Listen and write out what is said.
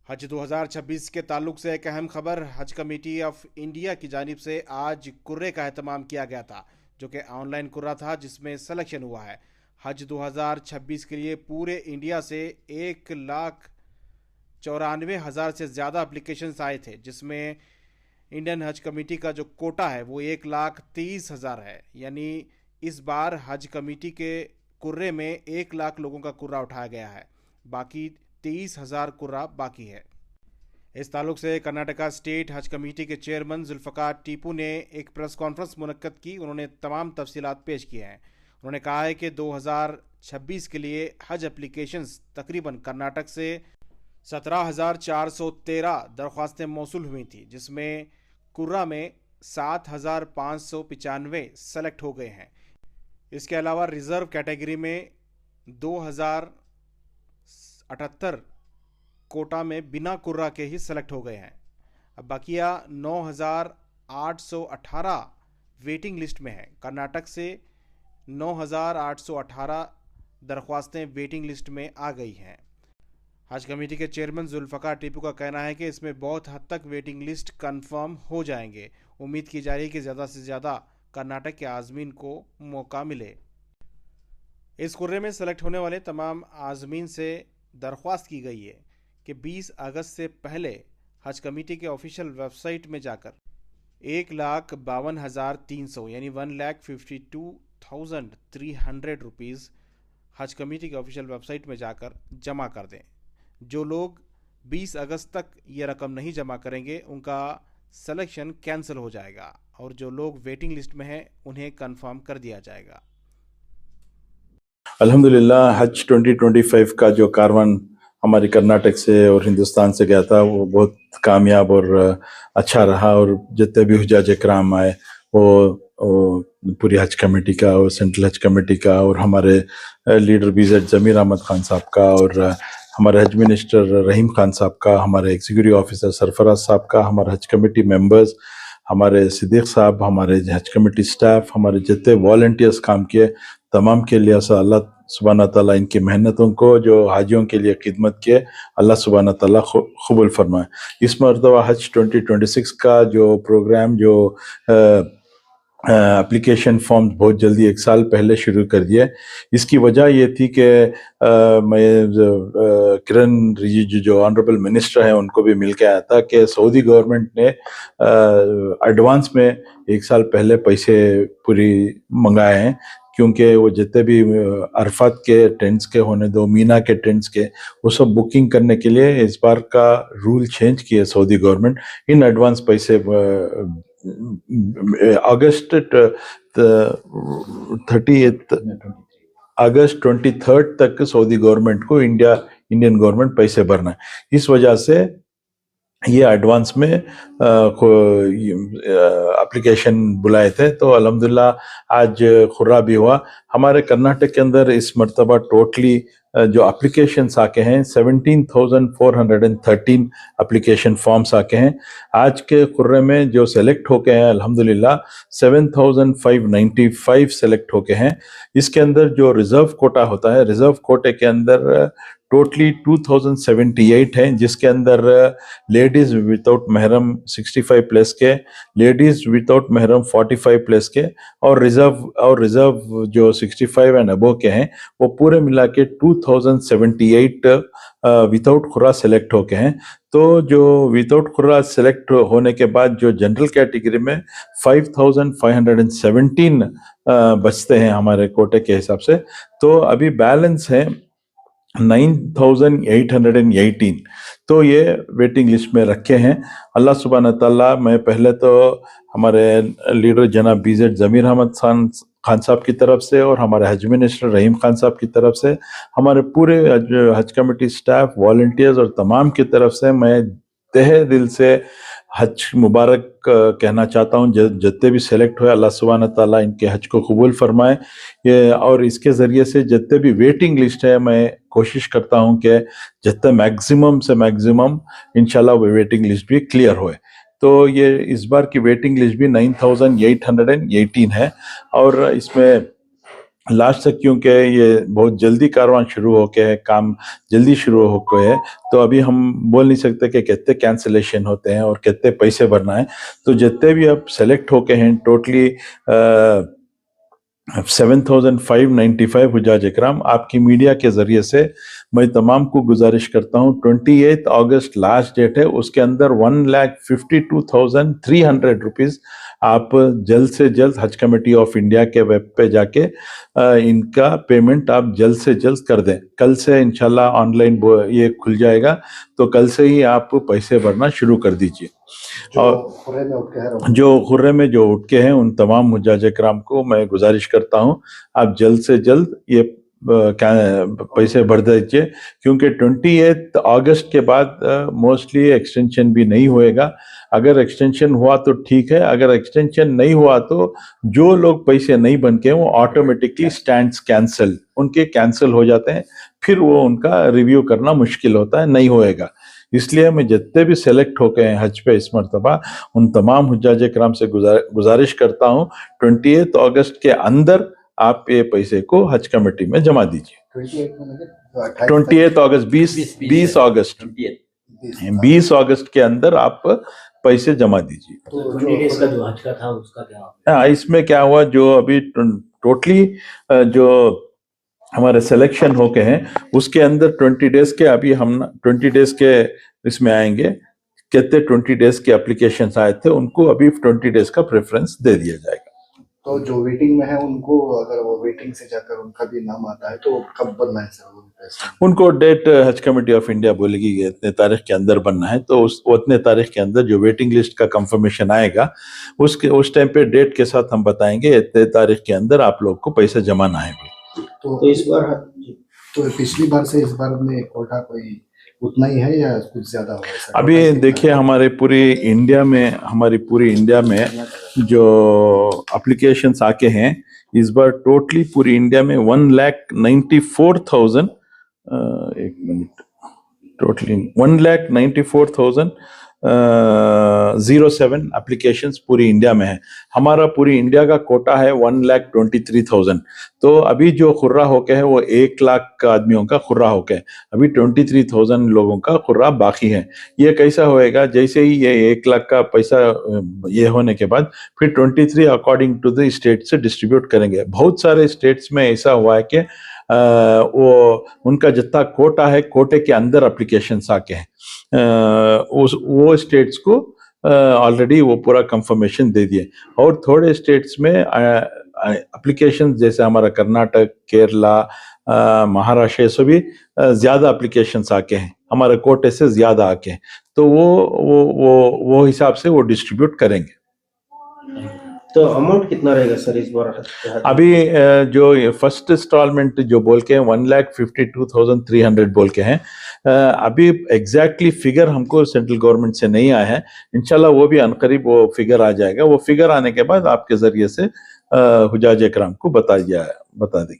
हज 2026 के ताल्लुक से एक अहम खबर। हज कमेटी ऑफ इंडिया की जानिब से आज कुर्रे का एहतमाम किया गया था, जो कि ऑनलाइन कुर्रा था जिसमें सिलेक्शन हुआ है। हज 2026 के लिए पूरे इंडिया से 1,94,000 से ज़्यादा अप्लीकेशंस आए थे, जिसमें इंडियन हज कमेटी का जो कोटा है वो 1,30,000 है। यानी इस बार हज कमेटी के कुर्रे में 1,00,000 लोगों का कुर्रा उठाया गया है, बाकी 23,000 कुर्रा बाकी है। इस ताल्लुक से कर्नाटका स्टेट हज कमेटी के चेयरमैन जुल्फ़कार टीपू ने एक प्रेस कॉन्फ्रेंस मुनक्कद की। उन्होंने तमाम तफसीलात पेश किए हैं। उन्होंने कहा है कि 2026 के लिए हज एप्लीकेशंस तकरीबन कर्नाटक से 17,413 दरख्वास्तें मौसूल हुई थी, जिसमें कुर्रा में 7,595 सेलेक्ट हो गए हैं। इसके अलावा रिज़र्व कैटेगरी में 2,078 कोटा में बिना कुर्रा के ही सेलेक्ट हो गए हैं। अब बकिया 9,818 वेटिंग लिस्ट में है। कर्नाटक से 9,818 दरख्वास्तें वेटिंग लिस्ट में आ गई हैं। हज कमेटी के चेयरमैन जुल्फ़कार टीपू का कहना है कि इसमें बहुत हद तक वेटिंग लिस्ट कंफर्म हो जाएंगे। उम्मीद की जा रही है कि ज़्यादा से ज़्यादा कर्नाटक के आज़मीन को मौका मिले। इस कुर्रे में सेलेक्ट होने वाले तमाम आज़मीन से दरख्वास्त की गई है कि 20 अगस्त से पहले हज कमेटी के ऑफिशियल वेबसाइट में जाकर 1,52,300 यानी 1,52,300 रुपीज़ हज कमेटी के ऑफिशियल वेबसाइट में जाकर जमा कर दें। जो लोग 20 अगस्त तक ये रकम नहीं जमा करेंगे उनका सिलेक्शन कैंसिल हो जाएगा, और जो लोग वेटिंग लिस्ट में हैं उन्हें कंफर्म कर दिया जाएगा। अल्हम्दुलिल्लाह हज 2025 का जो कारवान हमारे कर्नाटक से और हिंदुस्तान से गया था वो बहुत कामयाब और अच्छा रहा। और जितने भी हुज्जाज इकराम आए वो पूरी हज कमेटी का और सेंट्रल हज कमेटी का और हमारे लीडर बीजेड ज़मीर अहमद खान साहब का और हमारे हज मिनिस्टर रहीम खान साहब का, हमारे एग्जीक्यूटिव ऑफिसर सरफराज साहब का, हमारे हज कमेटी मेंबर्स, हमारे सिद्दीक साहब, हमारे हज कमेटी स्टाफ, हमारे जितने वॉलंटियर्स काम किए तमाम के लिए अल्लाह सुब्हाना ताला इनकी मेहनतों को जो हाजियों के लिए खिदमत किए अल्लाह सुब्हाना ताला कबूल फरमाए। इस मरतबा हज 2026 का जो प्रोग्राम जो एप्लीकेशन फॉर्म बहुत जल्दी 1 साल पहले शुरू कर दिए। इसकी वजह ये थी कि मैं किरण रिजिजू जो ऑनरेबल मिनिस्टर हैं उनको भी मिल के आया था कि सऊदी गवर्नमेंट ने एडवांस में 1 साल पहले पैसे पूरी मंगाए हैं, क्योंकि वो जितने भी अरफात के टेंट्स के होने दो, मीना के टेंट्स के, वो सब बुकिंग करने के लिए इस बार का रूल चेंज किया सऊदी गवर्नमेंट। इन एडवांस पैसे अगस्त 23 तक सऊदी गवर्नमेंट को इंडियन गवर्नमेंट पैसे भरना है। इस वजह से ये एडवांस में एप्लीकेशन बुलाए थे, तो अल्हम्दुलिल्लाह आज खुर्रा भी हुआ। हमारे कर्नाटक के अंदर इस मरतबा टोटली जो एप्लीकेशंस आके हैं 17,413 एप्लीकेशन फॉर्म्स आके हैं। आज के खुर्रे में जो सेलेक्ट होके हैं अल्हम्दुलिल्लाह 7,595 सेलेक्ट होके हैं। इसके अंदर जो रिजर्व कोटा होता है, रिजर्व कोटे के अंदर टोटली 2,078 हैं, जिसके अंदर लेडीज विदाउट महरम 65 प्लस के, लेडीज विदाउट महरम 45 प्लस के, और रिजर्व जो 65 एंड अबव के हैं वो पूरे मिला के 2,078 विदाउट खुर्रा सेलेक्ट होके हैं। तो जो विदाउट खुर्रा सेलेक्ट होने के बाद जो जनरल कैटेगरी में 5,517 बचते हैं हमारे कोटे के हिसाब से, तो अभी बैलेंस है 9,818। तो ये वेटिंग लिस्ट में रखे हैं। अल्लाह सुब्हाना ताला, मैं पहले तो हमारे लीडर जनाब बीजेड ज़मीर अहमद खान साहब की तरफ से और हमारे हज मिनिस्टर रहीम खान साहब की तरफ से, हमारे पूरे हज कमेटी स्टाफ, वॉलंटियर्स और तमाम की तरफ से मैं तहे दिल से हज मुबारक कहना चाहता हूँ। जितने भी सेलेक्ट हुए अल्लाह सुब्हाना ताला इनके हज को कबूल फरमाए। ये और इसके ज़रिए से जितने भी वेटिंग लिस्ट है मैं कोशिश करता हूँ कि जितने मैक्सिमम से मैक्सिमम इंशाल्लाह वो वेटिंग लिस्ट भी क्लियर होए। तो ये इस बार की वेटिंग लिस्ट भी 9,818 है, और इसमें लास्ट तक, क्योंकि ये बहुत जल्दी कारवां शुरू होके है, काम जल्दी शुरू होके है, तो अभी हम बोल नहीं सकते कि कितने कैंसिलेशन होते हैं और कितने पैसे भरना है। तो जितने भी अब सेलेक्ट होके हैं टोटली 7,595 हुज्जाज इकराम, आपकी मीडिया के जरिए से मैं तमाम को गुजारिश करता हूँ, 28 अगस्त लास्ट डेट है, उसके अंदर 1,52,300 रुपीज़ आप जल्द से जल्द हज कमेटी ऑफ इंडिया के वेब पे जाके इनका पेमेंट आप जल्द से जल्द कर दें। कल से इंशाल्लाह ऑनलाइन ये खुल जाएगा, तो कल से ही आप पैसे भरना शुरू कर दीजिए। और जो खुर्रे में जो उठ के हैं उन तमाम मुजाहिद कराम को मैं गुजारिश करता हूं, आप जल्द से जल्द ये पैसे भर दीजिए, क्योंकि 28 अगस्त के बाद मोस्टली एक्सटेंशन भी नहीं होएगा। अगर एक्सटेंशन हुआ तो ठीक है, अगर एक्सटेंशन नहीं हुआ तो जो लोग पैसे नहीं बन के वो ऑटोमेटिकली स्टैंड्स कैंसिल, उनके कैंसिल हो जाते हैं, फिर वो उनका रिव्यू करना मुश्किल होता है, नहीं होएगा। इसलिए मैं जितने भी सेलेक्ट होके हैं हज पे इस मरतबा, उन तमाम हुज्जाज कराम से गुजारिश करता हूँ 28 अगस्त के अंदर आप ये पैसे को हज कमेटी में जमा दीजिए। 28 अगस्त 20 अगस्त 20 अगस्त के अंदर आप पैसे जमा दीजिए। तो 20 डेज का जो हज का था उसका क्या? हाँ, इसमें क्या हुआ, जो अभी टोटली जो हमारे सिलेक्शन होके हैं उसके अंदर 20 डेज के, अभी हम 20 डेज के इसमें आएंगे, कितने 20 डेज के एप्लीकेशन आए थे उनको अभी 20 डेज का प्रेफरेंस दे दिया जाएगा। तो जो वेटिंग में है उनको, अगर वो वेटिंग से जाकर उनका भी नाम आता है तो कब बनना है सर? उनको डेट हज कमेटी ऑफ इंडिया बोलेगी कि इतने तारीख के अंदर बनना है, तो उतने तारीख के अंदर जो वेटिंग लिस्ट का कंफर्मेशन आएगा उस टाइम पे डेट के साथ हम बताएंगे इतने तारीख के अंदर आप लोग को पैसे जमाना है। तो इस बार, तो पिछली बार से इस बार में कोटा कोई उतना ही है या कुछ ज्यादा हो रहा है? अभी देखिए हमारी पूरी इंडिया में जो एप्लीकेशंस आके हैं इस बार टोटली पूरी इंडिया में 1,94,000 एक मिनट, टोटली 1,94,007 एप्लीकेशंस पूरी इंडिया में है। हमारा पूरी इंडिया का कोटा है 1,23,000। तो अभी जो खुर्रा होके है वो 1 लाख आदमियों का खुर्रा होके है, अभी 23,000 लोगों का खुर्रा बाकी है। ये कैसा होएगा, जैसे ही ये 1 लाख का पैसा ये होने के बाद फिर 23 अकॉर्डिंग टू द स्टेट से डिस्ट्रीब्यूट करेंगे। बहुत सारे स्टेट्स में ऐसा हुआ है कि वो उनका जितना कोटा है कोटे के अंदर एप्लीकेशन आके हैं, वो स्टेट्स को ऑलरेडी वो पूरा कंफर्मेशन दे दिए, और थोड़े स्टेट्स में एप्लीकेशन जैसे हमारा कर्नाटक, केरला, महाराष्ट्र सभी ज्यादा एप्लीकेशंस आके हैं, हमारे कोटे से ज्यादा आके हैं, तो वो हिसाब से वो डिस्ट्रीब्यूट करेंगे। तो अमाउंट कितना रहेगा सर इस बार? अभी जो फर्स्ट इंस्टॉलमेंट जो बोल के 1,52,300 बोल के हैं, अभी एग्जैक्टली फिगर हमको सेंट्रल गवर्नमेंट से नहीं आया है, इंशाल्लाह वो भी अनकरीब वो फिगर आ जाएगा। वो फिगर आने के बाद आपके जरिए से हुज्जाज कराम को बता देंगे।